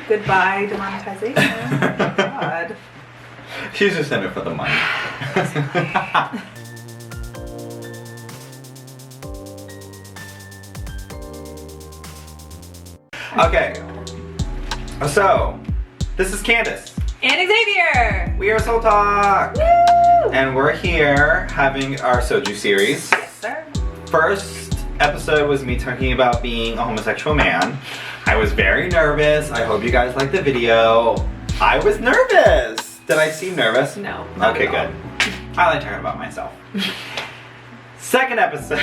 Goodbye demonetization. Oh, God. She's just in it for the money. Okay, so this is Candace. And Xavier! We are Soul Talk! Woo! And we're here having our soju series. Yes, sir. First episode was me talking about being a homosexual man. I was very nervous. I hope you guys liked the video. I was nervous! Did I seem nervous? No. Okay, good. I like talking about myself. Second episode.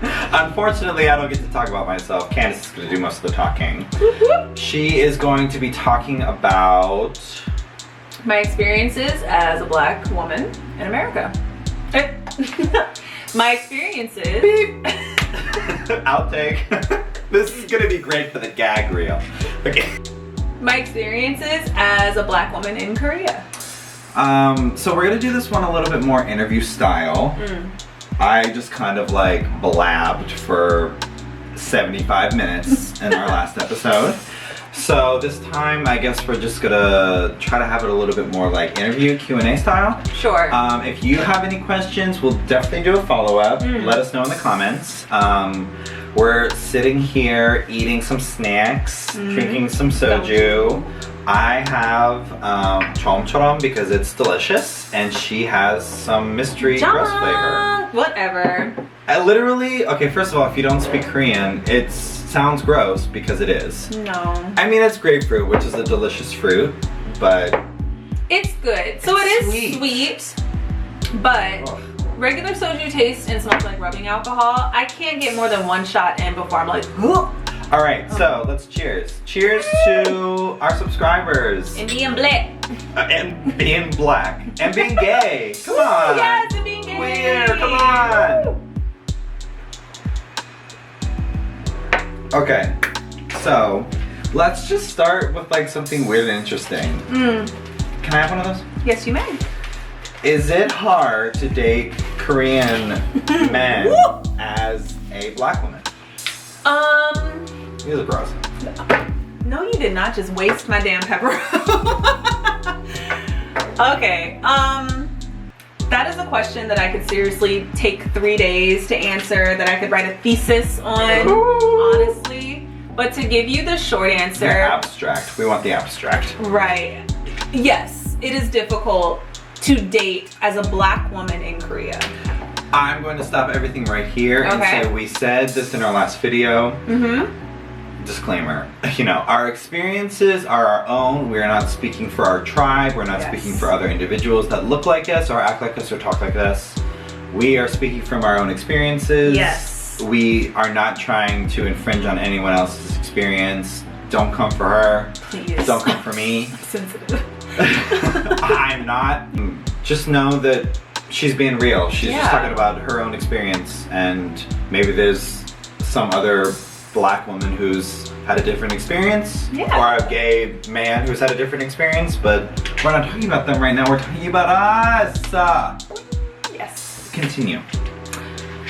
Unfortunately, I don't get to talk about myself. Candace is going to do most of the talking. She is going to be talking about my experiences as a black woman in America. My experiences. Beep. Outtake. This is going to be great for the gag reel. Okay. My experiences as a black woman in Korea. So we're going to do this one a little bit more interview style. I just kind of like blabbed for 75 minutes in our last episode. So this time I guess we're just gonna try to have it a little bit more like interview Q&A style. Sure. If you have any questions, we'll definitely do a follow-up. Let us know in the comments. We're sitting here eating some snacks, drinking some soju. I have chomchorom because it's delicious, and she has some mystery gross flavor. Whatever. I literally, okay, first of all, if you don't speak Korean, it sounds gross because it is. No. I mean, it's grapefruit, which is a delicious fruit, but it's good. So it is sweet, but regular soju tastes and smells like rubbing alcohol. I can't get more than one shot in before I'm like, oh. All right, so let's cheers. Cheers to our subscribers. And being black. And being black. And being gay. Come on. Yes, and being gay. Queer, come on. Okay, so let's just start with like something weird and interesting. Can I have one of those? Yes, you may. Is it hard to date Korean men as a black woman? These are gross. No, you did not just waste my damn pepper. Okay, that is a question that I could seriously take 3 days to answer, that I could write a thesis on, honestly. But to give you the short answer. The abstract. We want the abstract. Right. Yes, it is difficult to date as a black woman in Korea. I'm going to stop everything right here and say we said this in our last video. Disclaimer, you know, our experiences are our own. We're not speaking for our tribe. We're not speaking for other individuals that look like us or act like us or talk like us. We are speaking from our own experiences. Yes. We are not trying to infringe on anyone else's experience. Don't come for her. Please. Don't come for me. Sensitive. I'm not. Just know that she's being real. She's just talking about her own experience, and maybe there's some other black woman who's had a different experience, or a gay man who's had a different experience, but we're not talking about them right now. We're talking about us. Yes. Continue.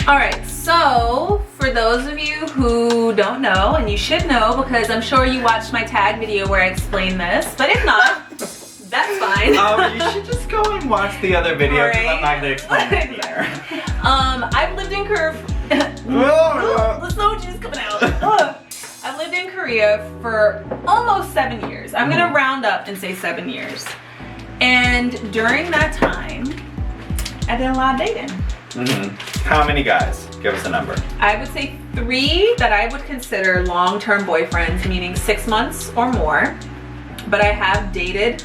All right, so for those of you who don't know, and you should know because I'm sure you watched my tag video where I explained this, but if not, that's fine. You should just go and watch the other video because I'm not going to explain it here. I've lived in Korea. The soju's coming out. I've lived in Korea for almost 7 years. I'm gonna round up and say 7 years. And during that time, I did a lot of dating. How many guys? Give us a number. I would say 3 that I would consider long-term boyfriends, meaning 6 months or more. But I have dated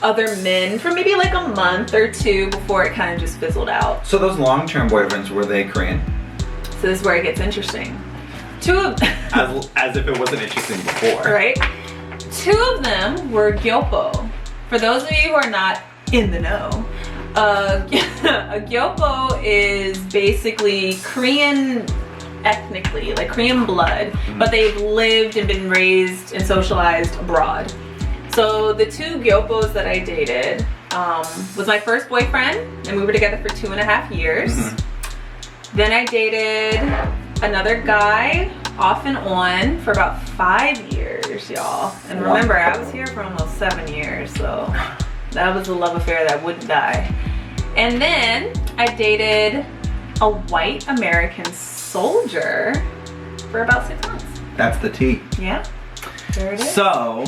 other men for maybe like a month or 2 before it kind of just fizzled out. So those long-term boyfriends, were they Korean? So this is where it gets interesting. 2 of as if it wasn't interesting before. Right? 2 of them were gyopo. For those of you who are not in the know, a gyopo is basically Korean ethnically, like Korean blood, but they've lived and been raised and socialized abroad. So the 2 gyopos that I dated was my first boyfriend, and we were together for 2.5 years. Then I dated another guy off and on for about 5 years, y'all. And remember, I was here for almost 7 years, so that was a love affair that wouldn't die. And then I dated a white American soldier for about 6 months. That's the tea. Yeah, there it is. So,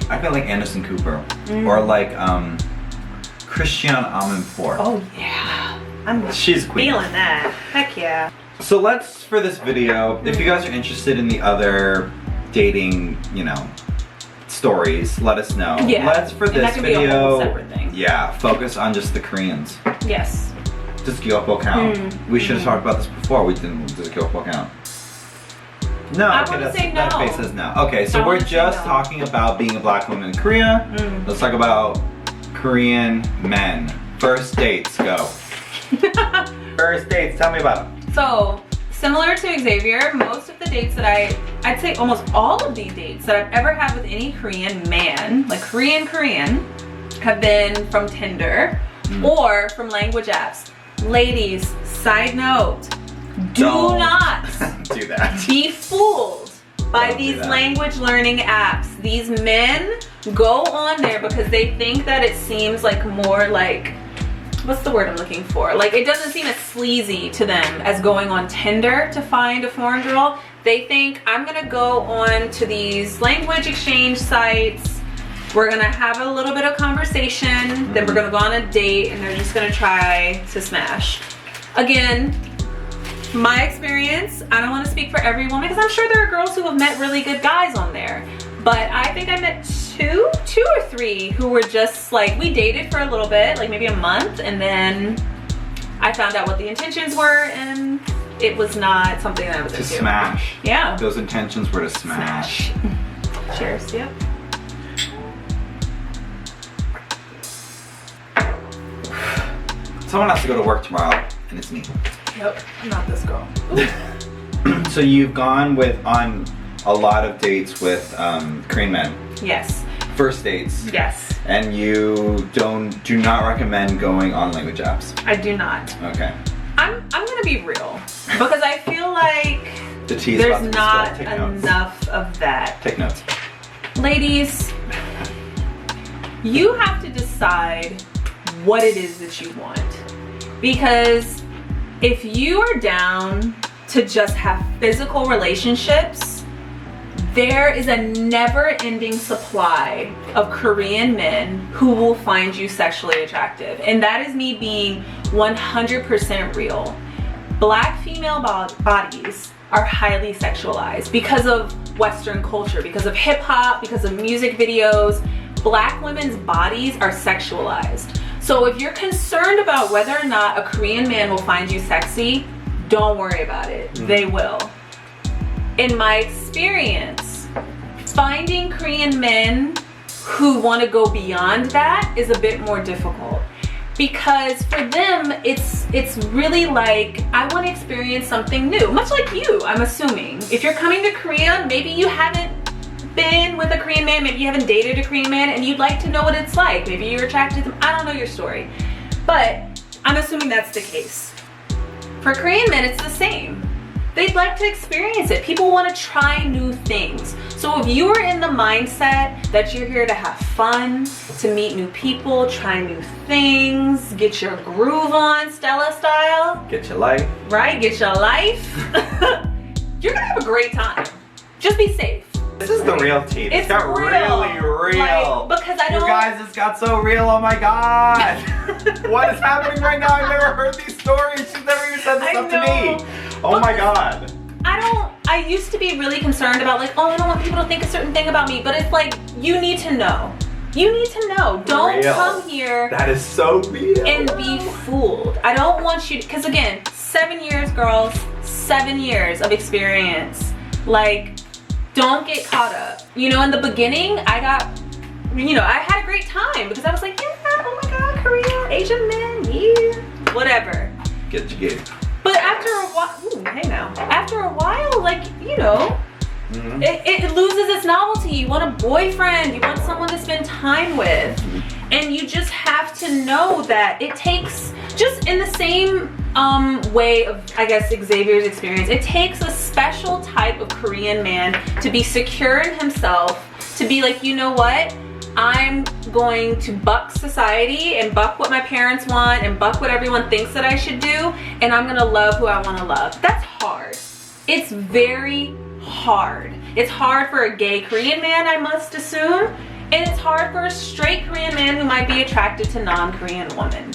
I feel like Anderson Cooper or like Christiane Amanpour. Oh yeah, She's queen. feeling that. Heck yeah. So let's, for this video, if you guys are interested in the other dating, you know, stories, let us know. Yeah. Let's, for And this that could be a video, whole separate thing. yeah, focus on just the Koreans. Yes. Does Gyopo count? We should have talked about this before. We didn't. Does Gyopo count? No. I okay, wanna say that no. face says no. Okay, so I we're wanna say just no. talking about being a black woman in Korea. Let's talk about Korean men. First dates, go. First dates, tell me about them. So, similar to Xavier, most of the dates that I'd say almost all of the dates that I've ever had with any Korean man, like Korean, have been from Tinder or from language apps. Ladies, side note, do Don't not do that. be fooled by Don't do these that. language learning apps. These men go on there because they think that it seems like more like, what's the word I'm looking for? Like, it doesn't seem as sleazy to them as going on Tinder to find a foreign girl. They think, I'm gonna go on to these language exchange sites, we're gonna have a little bit of conversation, then we're gonna go on a date, and they're just gonna try to smash. Again, my experience, I don't wanna speak for every woman, because I'm sure there are girls who have met really good guys on there. But I think I met two or three who were just like, we dated for a little bit, like maybe a month, and then I found out what the intentions were, and it was not something that I was To into. smash. Yeah. Those intentions were to smash. Cheers, yep. Someone has to go to work tomorrow, and it's me. Nope, I'm not this girl. So you've gone on a lot of dates with Korean men. Yes, First dates. yes, And you do not recommend going on language apps. I do not. Okay. I'm gonna be real, because I feel like The tea is about there's to be not spilled. Take notes. enough of that. Take notes. Ladies, you have to decide what it is that you want. Because if you are down to just have physical relationships, there is a never-ending supply of Korean men who will find you sexually attractive. And that is me being 100% real. Black female bodies are highly sexualized because of Western culture, because of hip hop, because of music videos. Black women's bodies are sexualized. So if you're concerned about whether or not a Korean man will find you sexy, don't worry about it. They will. In my experience, finding Korean men who want to go beyond that is a bit more difficult. Because for them, it's really like, I want to experience something new. Much like you, I'm assuming. If you're coming to Korea, maybe you haven't been with a Korean man, maybe you haven't dated a Korean man, and you'd like to know what it's like. Maybe you're attracted to them. I don't know your story. But I'm assuming that's the case. For Korean men, it's the same. They'd like to experience it. People want to try new things. So if you are in the mindset that you're here to have fun, to meet new people, try new things, get your groove on, Stella style, Get your life. right? Get your life. You're gonna have a great time. Just be safe. This is the real tea. This It's got real. really real. Like, because I You don't. guys, this got so real. Oh my god. What is happening right now? I've never heard these stories. She's never even said this I stuff to me. know. Oh my god. I used to be really concerned about like, oh, I don't want people to think a certain thing about me, but it's like, you need to know. You need to know. Don't Real. come here That is so real. and be fooled. I don't want you to, because again, 7 years, girls, 7 years of experience. Like, don't get caught up. You know, in the beginning, I had a great time because I was like, yeah, oh my God, Korea, Asian men, yeah, whatever. Get your gig. But after a while, hey now, after a while, like, you know, it loses its novelty. You want a boyfriend, you want someone to spend time with. And you just have to know that it takes, just in the same way of, I guess, Xavier's experience. It takes a special type of Korean man to be secure in himself, to be like, you know what? I'm going to buck society and buck what my parents want and buck what everyone thinks that I should do, and I'm gonna love who I want to love. That's hard. It's very hard. It's hard for a gay Korean man, I must assume, and it's hard for a straight Korean man who might be attracted to non-Korean women.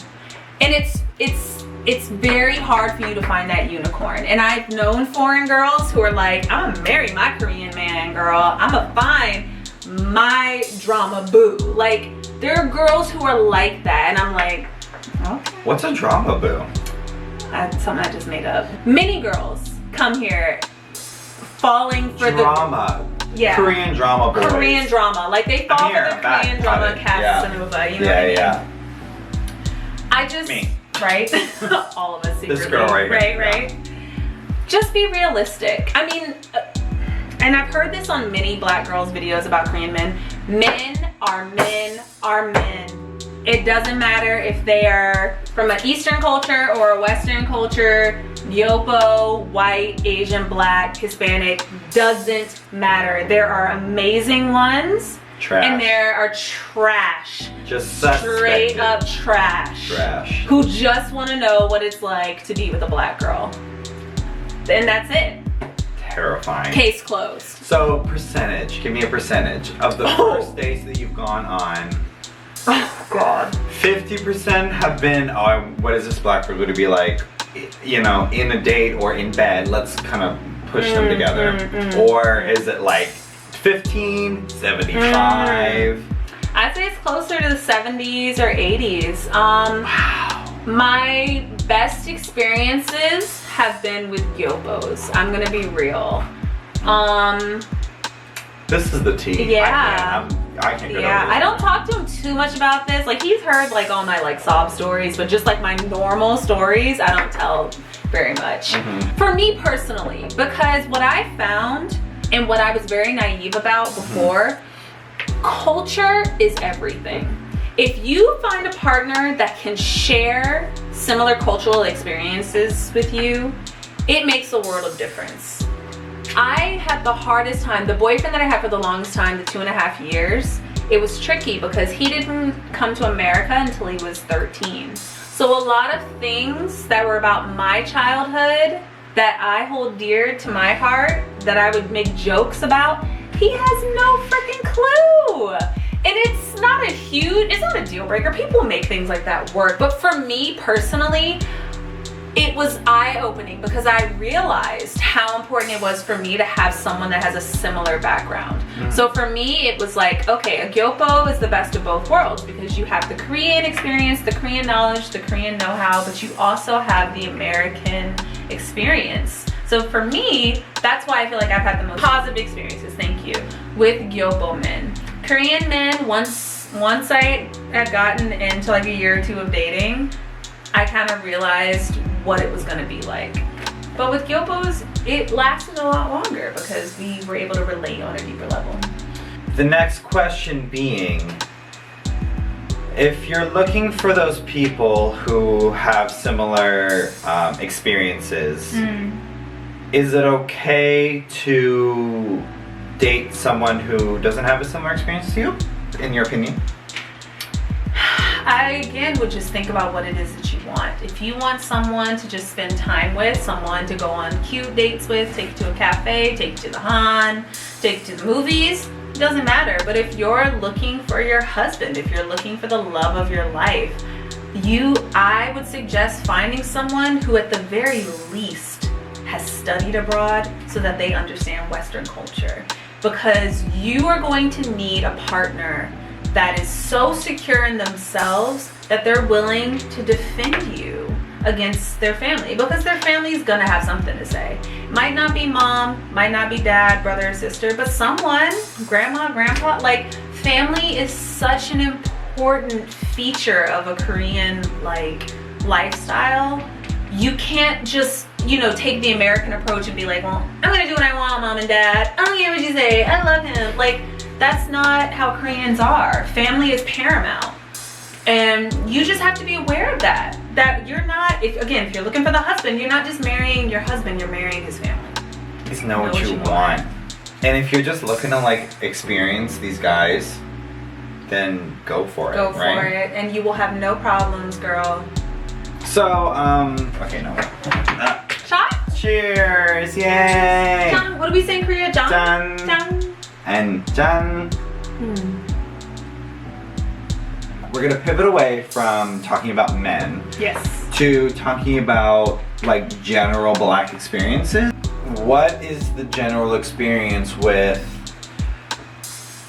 And it's very hard for you to find that unicorn. And I've known foreign girls who are like, I'm gonna marry my Korean man, girl. I'm gonna find my drama boo. Like, there are girls who are like that, and I'm like, okay. What's a drama boo? Something I just made up. Many girls come here falling for drama. Korean drama boys. Korean drama. Like, they fall for the Korean drama Casanova, you know what I mean? I just, me. Right? All of us secretly. This girl right here. Right? Just be realistic. I mean, and I've heard this on many black girls' videos about Korean men. Men are men are men. It doesn't matter if they are from an Eastern culture or a Western culture, Yopo, white, Asian, black, Hispanic, doesn't matter. There are amazing ones. Trash. And there are trash. Just straight up trash. Trash. Who just want to know what it's like to be with a black girl. And that's it. Terrifying. Case closed. So, percentage. Give me a percentage of the first dates that you've gone on. Oh, God. 50% have been, oh, what is this black girl going to be like, you know, in a date or in bed? Let's kind of push them together. Or is it like 15, 75? I'd say it's closer to the 70s or 80s. Wow. My best experiences have been with gyopos. I'm gonna be real. This is the tea. Yeah. I can't get over Yeah, this. I don't talk to him too much about this. Like, he's heard like all my like sob stories, but just like my normal stories, I don't tell very much. For me personally, because what I found and what I was very naive about before, culture is everything. If you find a partner that can share similar cultural experiences with you, it makes a world of difference. I had the hardest time, the boyfriend that I had for the longest time, the 2.5 years, it was tricky because he didn't come to America until he was 13. So a lot of things that were about my childhood that I hold dear to my heart, that I would make jokes about, he has no freaking clue. And it's not a deal breaker. People make things like that work. But for me personally, it was eye-opening because I realized how important it was for me to have someone that has a similar background. So for me, it was like, okay, a gyopo is the best of both worlds because you have the Korean experience, the Korean knowledge, the Korean know-how, but you also have the American experience. So for me, that's why I feel like I've had the most positive experiences, thank you, with gyopo men. Korean men, once I had gotten into like a year or two of dating, I kind of realized what it was going to be like. But with gyopos, it lasted a lot longer because we were able to relate on a deeper level. The next question being, if you're looking for those people who have similar experiences, is it okay to date someone who doesn't have a similar experience to you, in your opinion? I again would just think about what it is that you want. If you want someone to just spend time with, someone to go on cute dates with, take you to a cafe, take you to the Han, take you to the movies, it doesn't matter. But if you're looking for your husband, if you're looking for the love of your life, I would suggest finding someone who at the very least has studied abroad so that they understand Western culture. Because you are going to need a partner that is so secure in themselves that they're willing to defend you against their family, because their family is gonna have something to say. Might not be mom, might not be dad, brother or sister, but someone, grandma, grandpa, like family is such an important feature of a Korean like lifestyle. You can't just, you know, take the American approach and be like, well, I'm gonna do what I want, mom and dad. I don't care what you say, I love him. Like, that's not how Koreans are. Family is paramount. And you just have to be aware of that. that you're not, if you're looking for the husband, you're not just marrying your husband, you're marrying his family. Just know what you want. And if you're just looking to like experience these guys, then go for it. Go for it, and you will have no problems, girl. So, okay, no. Shot? Cheers! Yay! Jan, what do we say in Korea? Jan? Jan. And Jan. We're gonna pivot away from talking about men. Yes. To talking about like general black experiences. What is the general experience with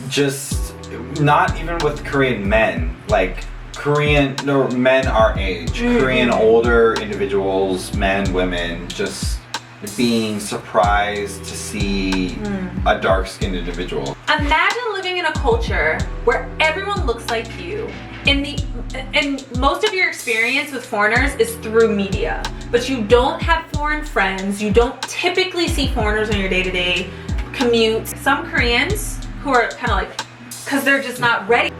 just, not even with Korean men, like men our age, Korean older individuals, men, women, just being surprised to see a dark-skinned individual. Imagine living in a culture where everyone looks like you. And most of your experience with foreigners is through media, but you don't have foreign friends. You don't typically see foreigners on your day-to-day commute. Some Koreans who are kind of like, because they're just not ready.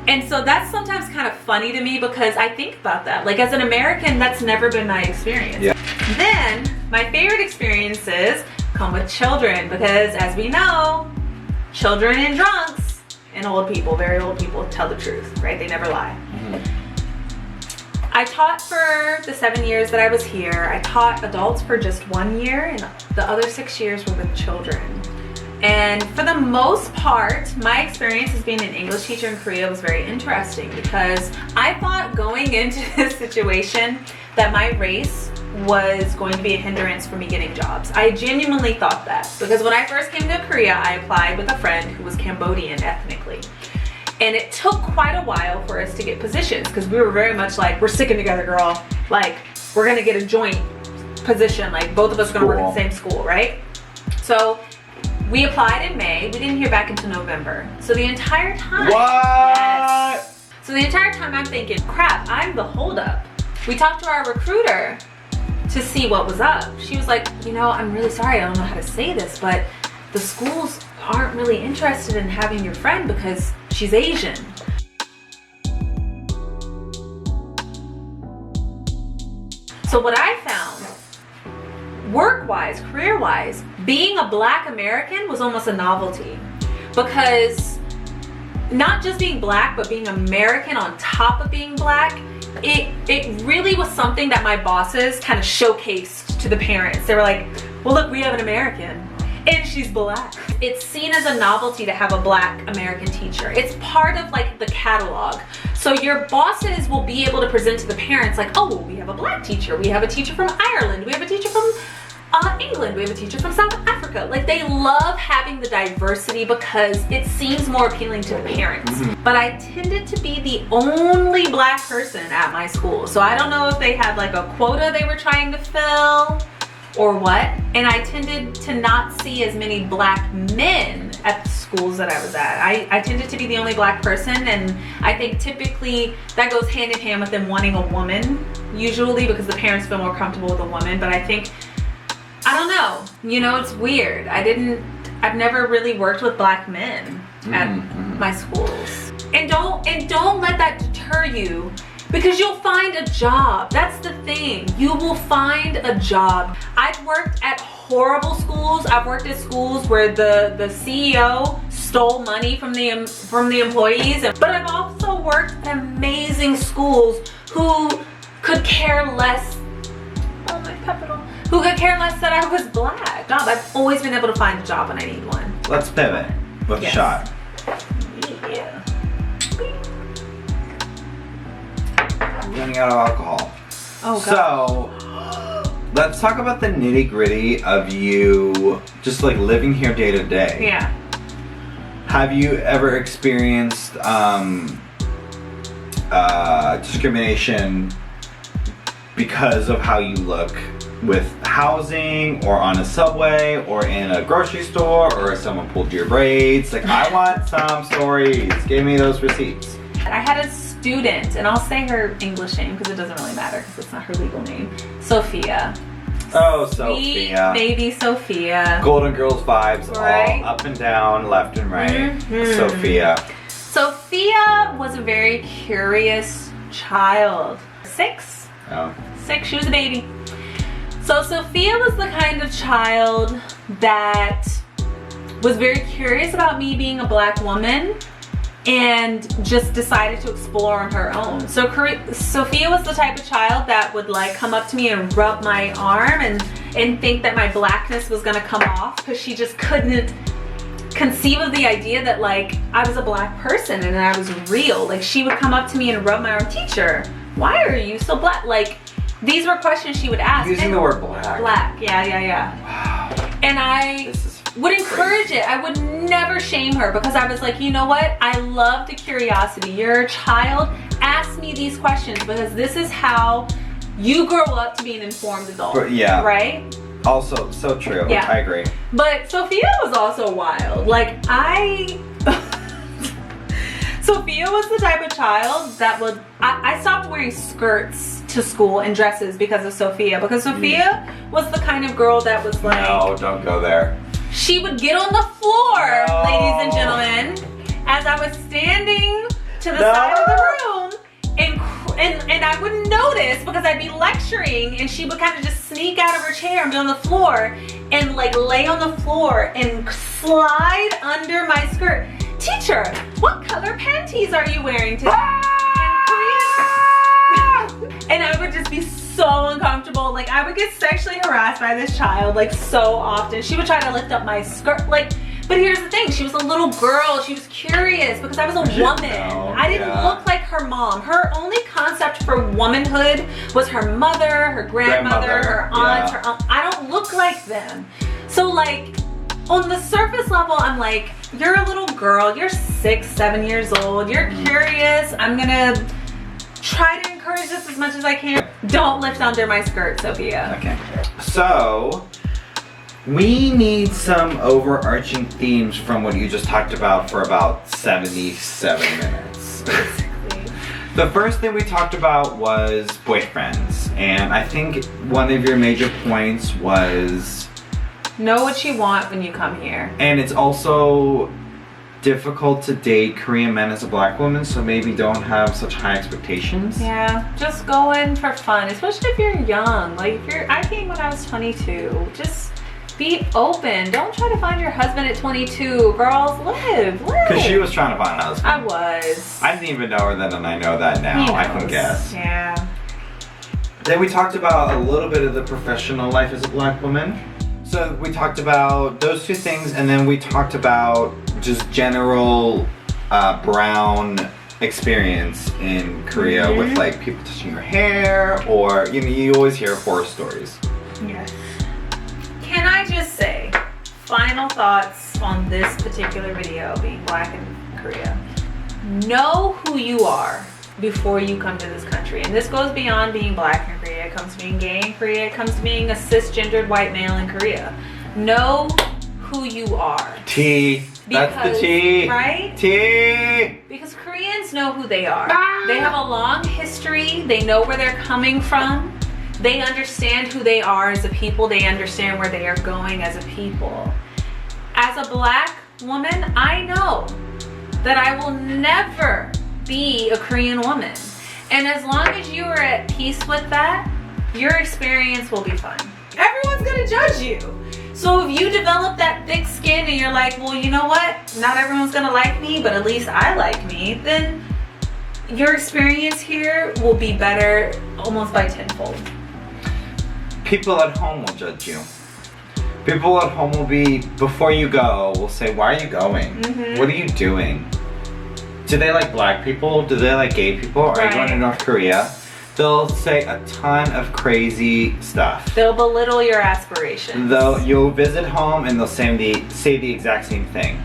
And so that's sometimes kind of funny to me because I think about that. Like as an American, that's never been my experience. Yeah. Then my favorite experiences come with children because as we know, children and drunks and old people, very old people, tell the truth, right? They never lie. I taught for the 7 years that I was here. I taught adults for just 1 year and the other 6 years were with children. And for the most part, my experience as being an English teacher in Korea was very interesting because I thought going into this situation that my race was going to be a hindrance for me getting jobs. I genuinely thought that because when I first came to Korea, I applied with a friend who was Cambodian ethnically. And it took quite a while for us to get positions because we were very much like, we're sticking together, girl. Like, we're gonna get a joint position. Like, both of us are gonna work at the same school, right? So, we applied in May. We didn't hear back until November. So the entire time. What? Yes. So the entire time I'm thinking, crap, I'm the holdup. We talked to our recruiter to see what was up. She was like, you know, I'm really sorry, I don't know how to say this, but the schools aren't really interested in having your friend because she's Asian. So what I found, work-wise, career-wise, being a Black American was almost a novelty because not just being Black, but being American on top of being Black, it really was something that my bosses kind of showcased to the parents. They were like, well, look, we have an American and she's Black. It's seen as a novelty to have a Black American teacher. It's part of like the catalog. So your bosses will be able to present to the parents like, oh, well, we have a Black teacher. We have a teacher from Ireland. We have a teacher from England. We have a teacher from South Africa. Like they love having the diversity because it seems more appealing to the parents. But I tended to be the only Black person at my school. So I don't know if they had like a quota they were trying to fill or what. And I tended to not see as many Black men at the schools that I was at. I tended to be the only Black person, and I think typically that goes hand in hand with them wanting a woman, usually because the parents feel more comfortable with a woman. But I think, I don't know, you know, it's weird. I've never really worked with Black men at my schools. And don't let that deter you because you'll find a job. That's the thing. You will find a job. I've worked at horrible schools. I've worked at schools where the CEO stole money from the employees. But I've also worked at amazing schools who could care less. Oh, my capital. Who could care less that I was Black. I've always been able to find a job when I need one. Let's pivot with a shot. Yeah. Running out of alcohol. Oh, God. So, let's talk about the nitty gritty of you just like living here day to day. Yeah. Have you ever experienced discrimination because of how you look with housing or on a subway or in a grocery store or if someone pulled your braids? Like, I want some stories. Give me those receipts. I had a student, and I'll say her English name because it doesn't really matter because it's not her legal name, Sophia. Oh, Sweet Sophia. baby Sophia. Golden Girls vibes, Right? all up and down, left and right. Sophia. Sophia was a very curious child. 6. Oh. 6, she was a baby. So Sophia was the kind of child that was very curious about me being a black woman and just decided to explore on her own. So Sophia was the type of child that would like come up to me and rub my arm and think that my blackness was gonna come off, because she just couldn't conceive of the idea that like I was a black person and I was real. Like she would come up to me and rub my arm, teacher, why are you so black? Like these were questions she would ask. Using the word black. Black, yeah. Wow. And I would encourage it. I would never shame her, because I was like, you know what? I love the curiosity. You're a child. Ask me these questions, because this is how you grow up to be an informed adult. Yeah. Right? Also, so true. Yeah. I agree. But Sophia was also wild. Like Sophia was the type of child that would, I stopped wearing skirts to school and dresses because of Sophia. Because Sophia was the kind of girl that was like, no, don't go there. She would get on the floor, No. ladies and gentlemen, as I was standing to the side of the room, and I wouldn't notice because I'd be lecturing, and she would kind of just sneak out of her chair and be on the floor and like lay on the floor and slide under my skirt. Teacher, what color panties are you wearing today? And I would just be so uncomfortable. Like I would get sexually harassed by this child like so often. She would try to lift up my skirt, like, but here's the thing, she was a little girl. She was curious because I was a woman. I didn't look like her mom. Her only concept for womanhood was her mother, her grandmother, her aunts, her uncle. I don't look like them. So like on the surface level, I'm like, you're a little girl, you're 6, 7 years old, you're curious. I'm gonna try to encourage this as much as I can. Don't lift under my skirt, Sophia. Okay. So, we need some overarching themes from what you just talked about for about 77 minutes. Basically. The first thing we talked about was boyfriends. And I think one of your major points was... know what you want when you come here. And it's also difficult to date Korean men as a black woman, so maybe don't have such high expectations. Yeah, just go in for fun, especially if you're young. Like I came when I was 22. Just be open. Don't try to find your husband at 22. Girls, live. Because she was trying to find a husband. I was. I didn't even know her then, and I know that now. I can guess. Yeah. Then we talked about a little bit of the professional life as a black woman. So we talked about those two things, and then we talked about just general brown experience in Korea with like people touching your hair, or you know, you always hear horror stories. Yes. Can I just say, final thoughts on this particular video, being black in Korea. Know who you are before you come to this country. And this goes beyond being black in Korea. It comes to being gay in Korea. It comes to being a cisgendered white male in Korea. Know who you are. T. That's the T. Right? T. Because Koreans know who they are. They have a long history. They know where they're coming from. They understand who they are as a people. They understand where they are going as a people. As a black woman, I know that I will never be a Korean woman. And as long as you are at peace with that, your experience will be fun. Everyone's gonna judge you. So if you develop that thick skin and you're like, well, you know what? Not everyone's gonna like me, but at least I like me, then your experience here will be better almost by tenfold. People at home will judge you. People at home will be, before you go, will say, why are you going? What are you doing? Do they like black people? Do they like gay people? Are you going to North Korea? They'll say a ton of crazy stuff. They'll belittle your aspirations. You'll visit home and they'll say the exact same thing.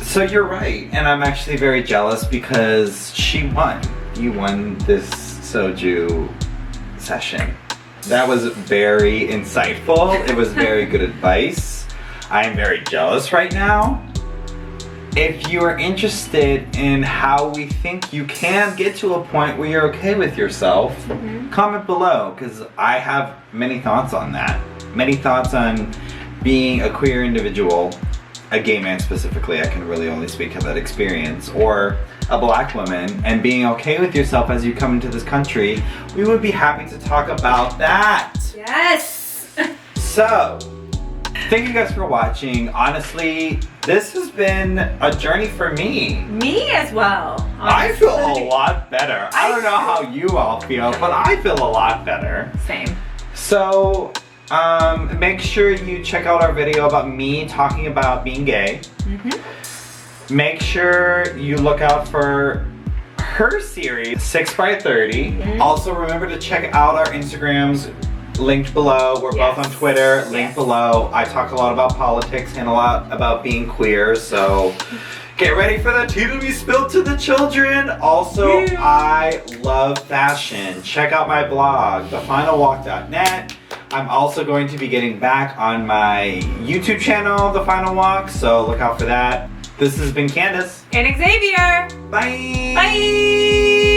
So you're right, and I'm actually very jealous because she won. You won this soju session. That was very insightful. It was very good advice. I am very jealous right now. If you are interested in how we think you can get to a point where you're okay with yourself, comment below, because I have many thoughts on that. Many thoughts on being a queer individual a gay man specifically, I can really only speak to that experience, or a black woman, and being okay with yourself as you come into this country, we would be happy to talk about that. Yes! So, thank you guys for watching. Honestly, this has been a journey for me. Me as well. Honestly. I feel a lot better. I don't know how you all feel, but I feel a lot better. Same. So, make sure you check out our video about me talking about being gay. Make sure you look out for her series, 6x30. Also, remember to check out our Instagrams linked below. We're both on Twitter, linked below. I talk a lot about politics and a lot about being queer, so get ready for the tea to be spilled to the children. Also, I love fashion. Check out my blog, TheFinalWalk.net. I'm also going to be getting back on my YouTube channel, The Final Walk, so look out for that. This has been Candace. And Xavier. Bye. Bye.